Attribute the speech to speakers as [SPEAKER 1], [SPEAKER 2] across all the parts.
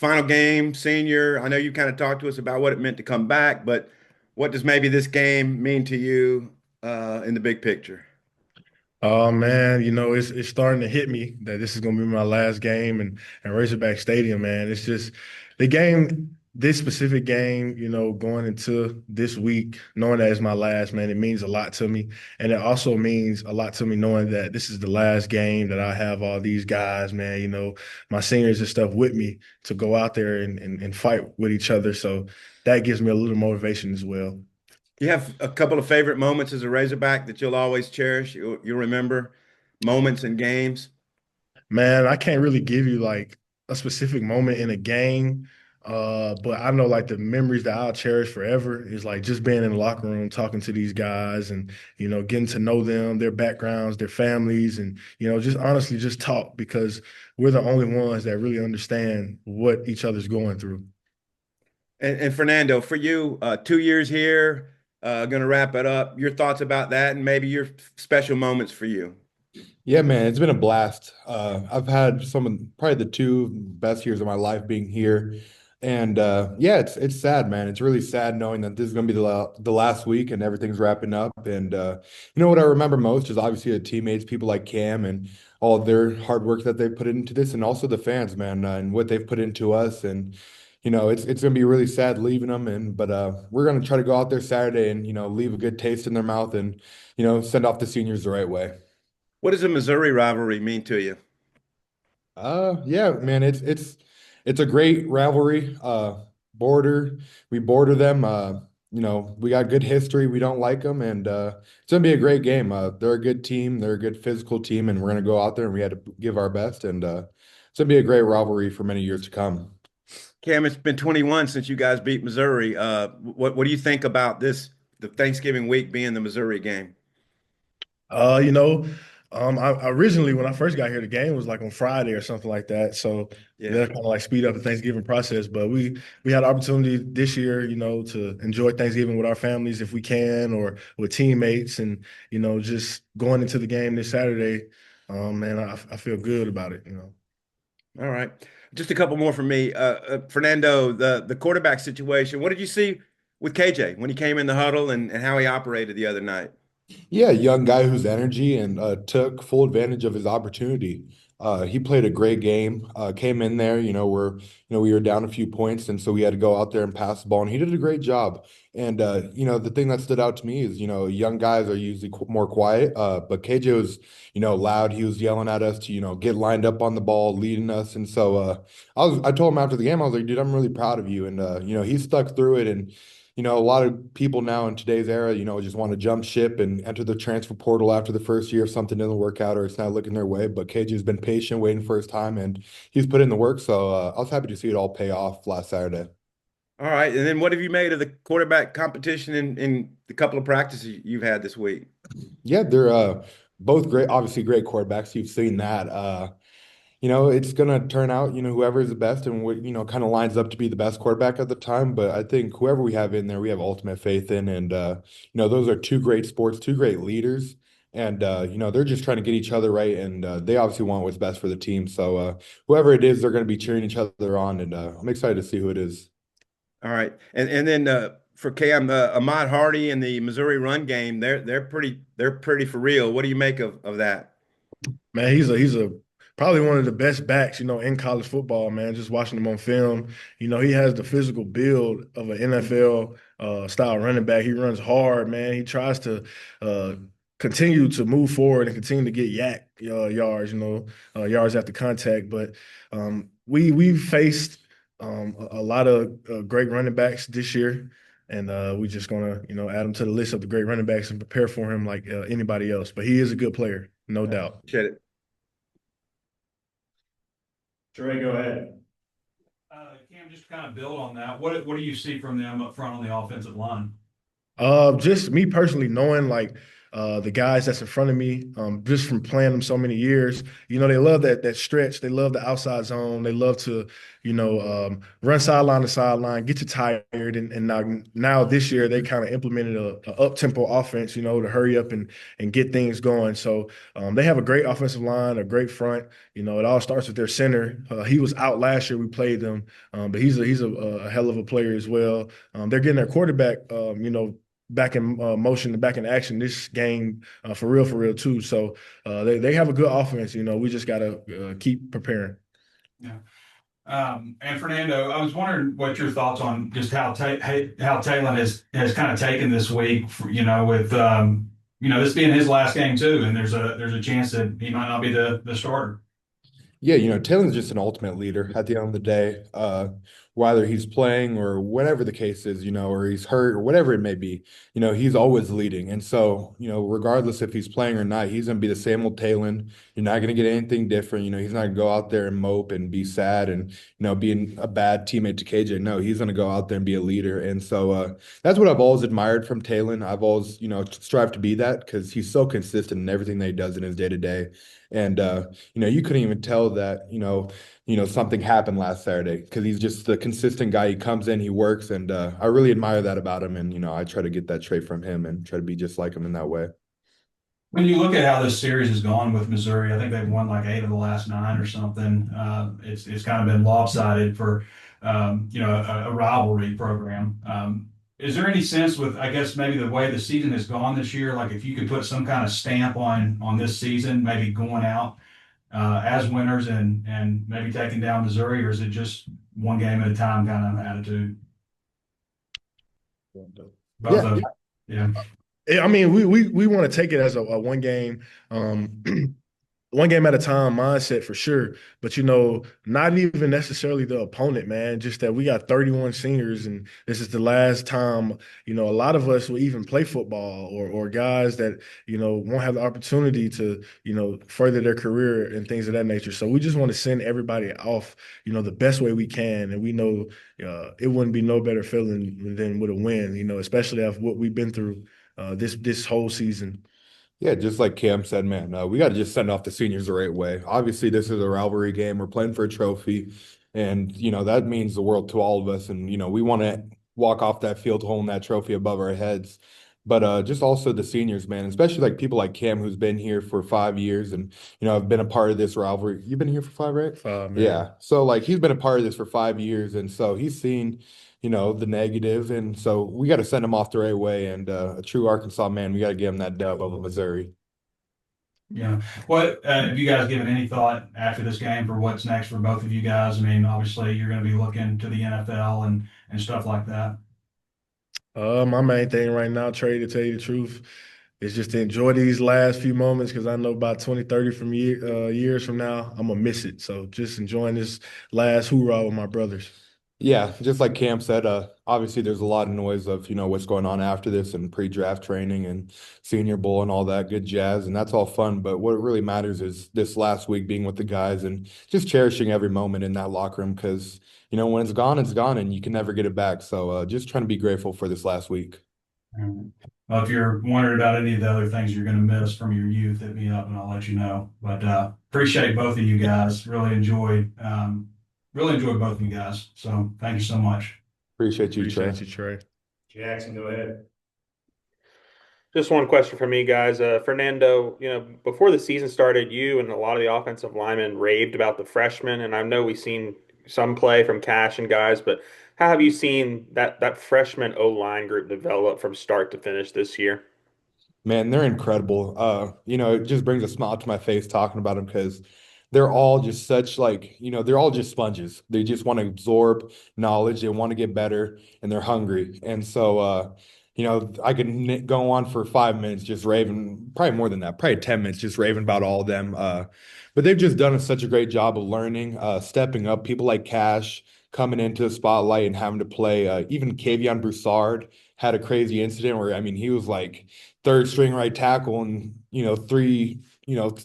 [SPEAKER 1] Final game, senior. I know you kind of talked to us about what it meant to come back, but what does maybe this game mean to you in the big picture?
[SPEAKER 2] Oh man, it's starting to hit me that this is gonna be my last game and Razorback Stadium, man. It's just the game, this specific game, going into this week, knowing that it's my last, man, it means a lot to me. And it also means a lot to me knowing that this is the last game that I have all these guys, man, my seniors and stuff with me to go out there and fight with each other. So that gives me a little motivation as well.
[SPEAKER 1] You have a couple of favorite moments as a Razorback that you'll always cherish. You'll remember moments and games.
[SPEAKER 2] Man, I can't really give you like a specific moment in a game, but I know like the memories that I'll cherish forever is like just being in the locker room, talking to these guys and, getting to know them, their backgrounds, their families, and, just honestly just talk because we're the only ones that really understand what each other's going through.
[SPEAKER 1] And Fernando, for you, 2 years here, going to wrap it up. Your thoughts about that and maybe your special moments for you.
[SPEAKER 3] Yeah, man, it's been a blast. I've had some of probably the two best years of my life being here, and yeah, it's sad, man. It's really sad knowing that this is gonna be the last week and everything's wrapping up. And you know what I remember most is obviously the teammates, people like Cam, and all of their hard work that they put into this, and also the fans, man, and what they've put into us. And it's gonna be really sad leaving them, and but we're gonna try to go out there Saturday and leave a good taste in their mouth and send off the seniors the right way.
[SPEAKER 1] What does a Missouri rivalry mean to you?
[SPEAKER 3] Yeah, man, it's a great rivalry. Border, we border them. We got good history. We don't like them, and it's gonna be a great game. They're a good team. They're a good physical team, and we're gonna go out there and we had to give our best, and it's gonna be a great rivalry for many years to come.
[SPEAKER 1] Cam, it's been 21 since you guys beat Missouri. What do you think about the Thanksgiving week being the Missouri game?
[SPEAKER 2] Uh, you know, I originally when I first got here, the game was like on Friday or something like that. So
[SPEAKER 1] Yeah.
[SPEAKER 2] that kind of like speed up the Thanksgiving process. But we had the opportunity this year, to enjoy Thanksgiving with our families if we can, or with teammates, and just going into the game this Saturday. Man, I feel good about it.
[SPEAKER 1] All right. Just a couple more from me. Fernando, the quarterback situation. What did you see with KJ when he came in the huddle and how he operated the other night?
[SPEAKER 3] Yeah, young guy who's energy and took full advantage of his opportunity. He played a great game. Came in there, we were down a few points, and so we had to go out there and pass the ball, and he did a great job. And the thing that stood out to me is, young guys are usually more quiet, but KJ was, loud. He was yelling at us to, get lined up on the ball, leading us. And so I told him after the game, I was like, dude, I'm really proud of you. And he stuck through it, and a lot of people now in today's era, just want to jump ship and enter the transfer portal after the first year if something doesn't work out or it's not looking their way. But KJ's been patient, waiting for his time, and he's put in the work. So I was happy to see it all pay off last Saturday.
[SPEAKER 1] All right. And then what have you made of the quarterback competition in the couple of practices you've had this week?
[SPEAKER 3] Yeah, they're both great, obviously great quarterbacks. You've seen that. It's gonna turn out, whoever is the best and what, kind of lines up to be the best quarterback at the time. But I think whoever we have in there, we have ultimate faith in. And those are two great sports, two great leaders. And they're just trying to get each other right. And they obviously want what's best for the team. So whoever it is, they're gonna be cheering each other on. And I'm excited to see who it is.
[SPEAKER 1] All right. And then for Cam, Ahmad Hardy and the Missouri run game, they're pretty for real. What do you make of that?
[SPEAKER 2] Man, he's a probably one of the best backs, in college football, man. Just watching him on film, he has the physical build of an NFL style running back. He runs hard, man. He tries to uh, continue to move forward and continue to get yards, yards after contact. But we've faced a lot of great running backs this year. And we're just gonna, add him to the list of the great running backs and prepare for him like anybody else. But he is a good player, no
[SPEAKER 1] All right.
[SPEAKER 2] doubt.
[SPEAKER 1] Appreciate it.
[SPEAKER 4] Trey, go ahead. Cam, just to kind of build on that, what do you see from them up front on the offensive line?
[SPEAKER 2] Just me personally knowing like The guys that's in front of me, just from playing them so many years, they love that stretch. They love the outside zone. They love to, run sideline to sideline, get you tired. And now this year they kind of implemented a up tempo offense, to hurry up and get things going. So they have a great offensive line, a great front. It all starts with their center. He was out last year. We played them, but he's a hell of a player as well. They're getting their quarterback, back in motion, back in action this game for real too. So they have a good offense. We just gotta keep preparing.
[SPEAKER 4] Yeah. And Fernando, I was wondering what your thoughts on just how Talon has kind of taken this week, with this being his last game too, and there's a chance that he might not be the starter.
[SPEAKER 3] Yeah, Taylor's just an ultimate leader at the end of the day. Whether he's playing or whatever the case is, or he's hurt or whatever it may be, he's always leading. And so, regardless if he's playing or not, he's gonna be the same old Taylor. You're not gonna get anything different. He's not gonna go out there and mope and be sad and being a bad teammate to KJ. No, he's gonna go out there and be a leader. And so that's what I've always admired from Taylor. I've always, strived to be that because he's so consistent in everything that he does in his day to day. And you couldn't even tell that, something happened last Saturday because he's just the consistent guy. He comes in, he works, and I really admire that about him. And I try to get that trait from him and try to be just like him in that way.
[SPEAKER 4] When you look at how this series has gone with Missouri, I think they've won like 8 of the last 9 or something. It's kind of been lopsided for a rivalry program. Is there any sense with, I guess, maybe the way the season has gone this year, like if you could put some kind of stamp on this season, maybe going out as winners and maybe taking down Missouri, or is it just one game at a time kind of attitude? Both of them. Yeah.
[SPEAKER 2] I mean, we want to take it as a one game, one game at a time mindset for sure. But not even necessarily the opponent, man. Just that we got 31 seniors, and this is the last time a lot of us will even play football, or guys that won't have the opportunity to further their career and things of that nature. So we just want to send everybody off the best way we can, and we know it wouldn't be no better feeling than with a win. Especially after what we've been through this whole season.
[SPEAKER 3] Yeah, just like Cam said, man, we got to just send off the seniors the right way. Obviously, this is a rivalry game. We're playing for a trophy, and that means the world to all of us. And we want to walk off that field holding that trophy above our heads. But just also the seniors, man, especially like people like Cam, who's been here for 5 years, and I've been a part of this rivalry. You've been here for 5, right?
[SPEAKER 2] 5, man.
[SPEAKER 3] Yeah. So like he's been a part of this for 5 years, and so he's seen the negative, and so we got to send him off the right way. And a true Arkansas man, we got to give him that dub over Missouri.
[SPEAKER 4] Yeah. What have you guys given any thought after this game for what's next for both of you guys? I mean, obviously you're going to be looking to the NFL and stuff like that.
[SPEAKER 2] My main thing right now, Trey, to tell you the truth, is just to enjoy these last few moments because I know about 20, 30 years from now, I'm going to miss it. So just enjoying this last hoorah with my brothers.
[SPEAKER 3] Yeah, just like Cam said, obviously there's a lot of noise of, what's going on after this and pre-draft training and Senior Bowl and all that good jazz, and that's all fun. But what really matters is this last week being with the guys and just cherishing every moment in that locker room because, when it's gone and you can never get it back. So just trying to be grateful for this last week.
[SPEAKER 4] Well, if you're wondering about any of the other things you're going to miss from your youth, hit me up and I'll let you know. But appreciate both of you guys. Really enjoyed both of you guys. So thank you so much.
[SPEAKER 3] Appreciate you,
[SPEAKER 2] Trey.
[SPEAKER 4] Jackson, go ahead.
[SPEAKER 5] Just one question for me, guys. Fernando, before the season started, you and a lot of the offensive linemen raved about the freshmen, and I know we've seen some play from Cash and guys, but how have you seen that freshman O-line group develop from start to finish this year?
[SPEAKER 3] Man, they're incredible. It just brings a smile to my face talking about them because they're all just such they're all just sponges. They just want to absorb knowledge. They want to get better and they're hungry. And so, I could go on for 5 minutes just raving, probably more than that, probably 10 minutes just raving about all of them. But they've just done such a great job of learning, stepping up. People like Cash coming into the spotlight and having to play. Even Kavion Broussard had a crazy incident where, he was like third string right tackle and,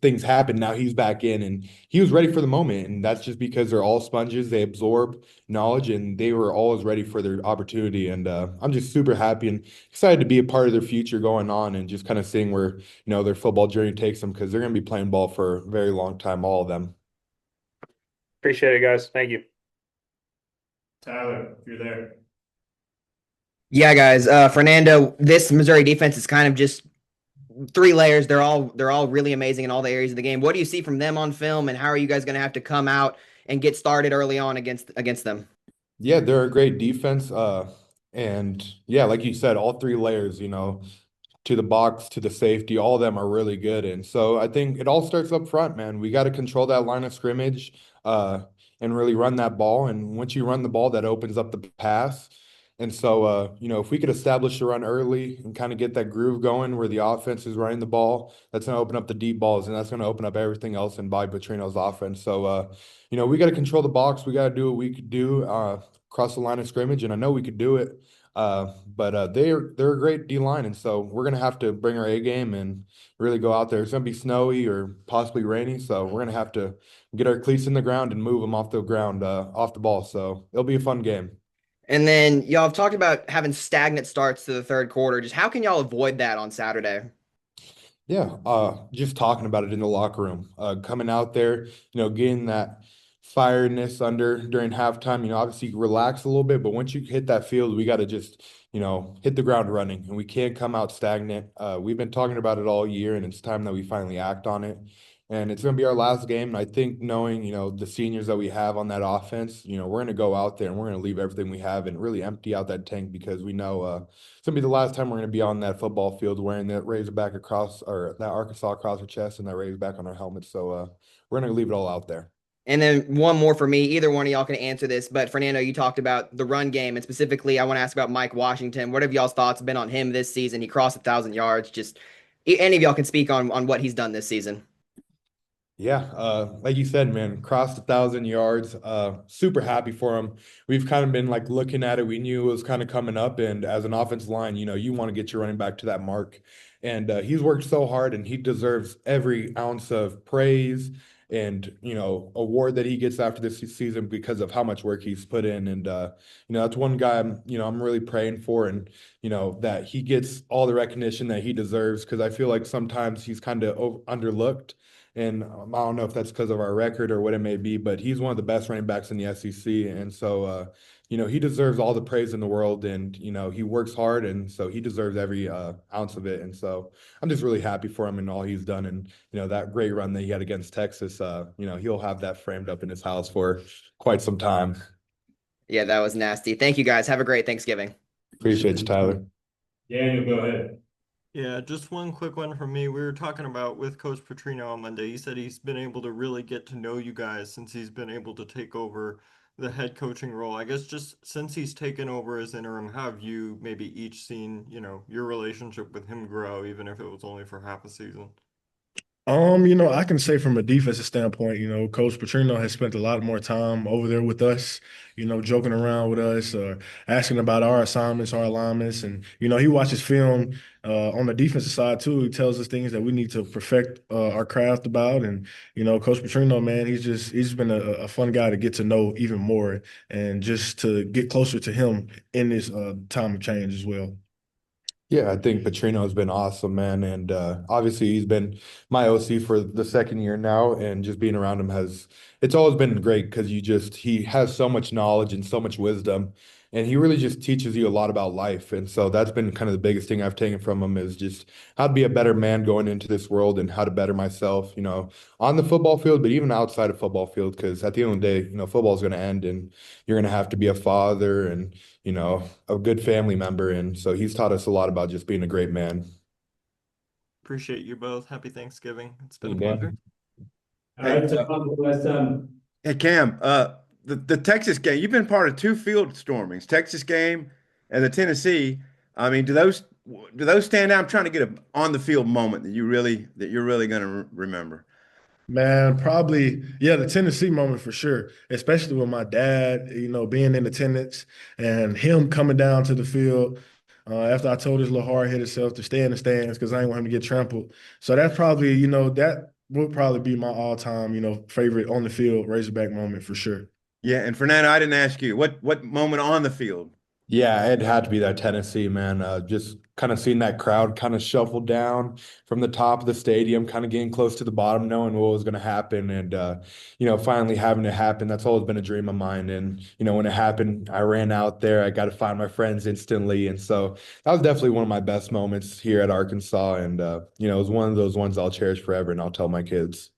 [SPEAKER 3] things happen. Now he's back in and he was ready for the moment. And that's just because they're all sponges. They absorb knowledge and they were always ready for their opportunity. And I'm just super happy and excited to be a part of their future going on and just kind of seeing where, their football journey takes them because they're going to be playing ball for a very long time, all of them.
[SPEAKER 5] Appreciate it, guys. Thank you.
[SPEAKER 2] Tyler, if you're there.
[SPEAKER 6] Yeah, guys. Fernando, this Missouri defense is kind of just three layers. They're all really amazing in all the areas of the game. What do you see from them on film, and how are you guys going to have to come out and get started early on against them?
[SPEAKER 3] Yeah, they're a great defense. And yeah, like you said, all three layers, to the box, to the safety, all of them are really good. And so I think it all starts up front, man. We got to control that line of scrimmage, and really run that ball. And once you run the ball, that opens up the pass. And so, if we could establish the run early and kind of get that groove going where the offense is running the ball, that's going to open up the deep balls and that's going to open up everything else in Bobby Petrino's offense. So, we got to control the box. We got to do what we could do across the line of scrimmage, and I know we could do it. But they're a great D line, and so we're gonna have to bring our A game and really go out there. It's gonna be snowy or possibly rainy, so we're gonna have to get our cleats in the ground and move them off the ground, off the ball. So it'll be a fun game.
[SPEAKER 6] And then y'all have talked about having stagnant starts to the third quarter. Just how can y'all avoid that on Saturday?
[SPEAKER 3] Yeah, just talking about it in the locker room, coming out there, getting that fireness under during halftime. Obviously relax a little bit, but once you hit that field, we got to just, hit the ground running, and we can't come out stagnant. We've been talking about it all year, and it's time that we finally act on it. And it's going to be our last game. And I think knowing, the seniors that we have on that offense, we're going to go out there and we're going to leave everything we have and really empty out that tank because we know it's going to be the last time we're going to be on that football field wearing that Razorback across or that Arkansas across our chest and that Razorback on our helmet. So we're going to leave it all out there.
[SPEAKER 6] And then one more for me. Either one of y'all can answer this, but Fernando, you talked about the run game, and specifically, I want to ask about Mike Washington. What have y'all's thoughts been on him this season? He crossed 1,000 yards. Just any of y'all can speak on what he's done this season.
[SPEAKER 3] Yeah, like you said, man, crossed 1,000 yards. Super happy for him. We've kind of been like looking at it. We knew it was kind of coming up, and as an offensive line, you want to get your running back to that mark. And he's worked so hard, and he deserves every ounce of praise and award that he gets after this season because of how much work he's put in. And that's one guy I'm really praying for, and that he gets all the recognition that he deserves because I feel like sometimes he's kind of underlooked. And I don't know if that's because of our record or what it may be, but he's one of the best running backs in the SEC. And so, he deserves all the praise in the world, and, he works hard. And so he deserves every ounce of it. And so I'm just really happy for him and all he's done. And, that great run that he had against Texas, he'll have that framed up in his house for quite some time.
[SPEAKER 6] Yeah, that was nasty. Thank you guys. Have a great Thanksgiving.
[SPEAKER 3] Appreciate you, Tyler.
[SPEAKER 2] Daniel, go ahead.
[SPEAKER 7] Yeah, just one quick one from me. We were talking about with Coach Petrino on Monday. He said he's been able to really get to know you guys since he's been able to take over the head coaching role. I guess just since he's taken over as interim, how have you maybe each seen, your relationship with him grow, even if it was only for half a season?
[SPEAKER 2] I can say from a defensive standpoint, Coach Petrino has spent a lot more time over there with us, joking around with us, asking about our assignments, our alignments, and he watches film on the defensive side too. He tells us things that we need to perfect our craft about, and Coach Petrino, man, he's been a fun guy to get to know even more, and just to get closer to him in this time of change as well.
[SPEAKER 3] Yeah, I think Petrino has been awesome, man. And obviously he's been my OC for the second year now, and just being around him it's always been great because he has so much knowledge and so much wisdom, and he really just teaches you a lot about life. And so that's been kind of the biggest thing I've taken from him is just how to be a better man going into this world and how to better myself, on the football field, but even outside of football field, because at the end of the day, football is going to end and you're going to have to be a father and a good family member. And so he's taught us a lot about just being a great man.
[SPEAKER 7] Appreciate you both. Happy Thanksgiving. It's been a
[SPEAKER 3] Yeah.
[SPEAKER 7] pleasure.
[SPEAKER 2] All right, so
[SPEAKER 1] Hey Cam, the Texas game, you've been part of two field stormings, Texas game and the Tennessee. I mean, do those stand out? I'm trying to get a on the field moment that you're really going to remember.
[SPEAKER 2] Man, probably, yeah, the Tennessee moment for sure, especially with my dad, being in attendance and him coming down to the field. after I told his little hard-headed self to stay in the stands because I didn't want him to get trampled. So that's probably, that would probably be my all-time, favorite on the field Razorback moment for sure.
[SPEAKER 1] Yeah, and Fernando, I didn't ask you what moment on the field.
[SPEAKER 3] Yeah, it had to be that Tennessee, man. Just kind of seeing that crowd kind of shuffle down from the top of the stadium, kind of getting close to the bottom, knowing what was going to happen, and finally having it happen. That's always been a dream of mine. And when it happened, I ran out there. I got to find my friends instantly, and so that was definitely one of my best moments here at Arkansas. And it was one of those ones I'll cherish forever, and I'll tell my kids.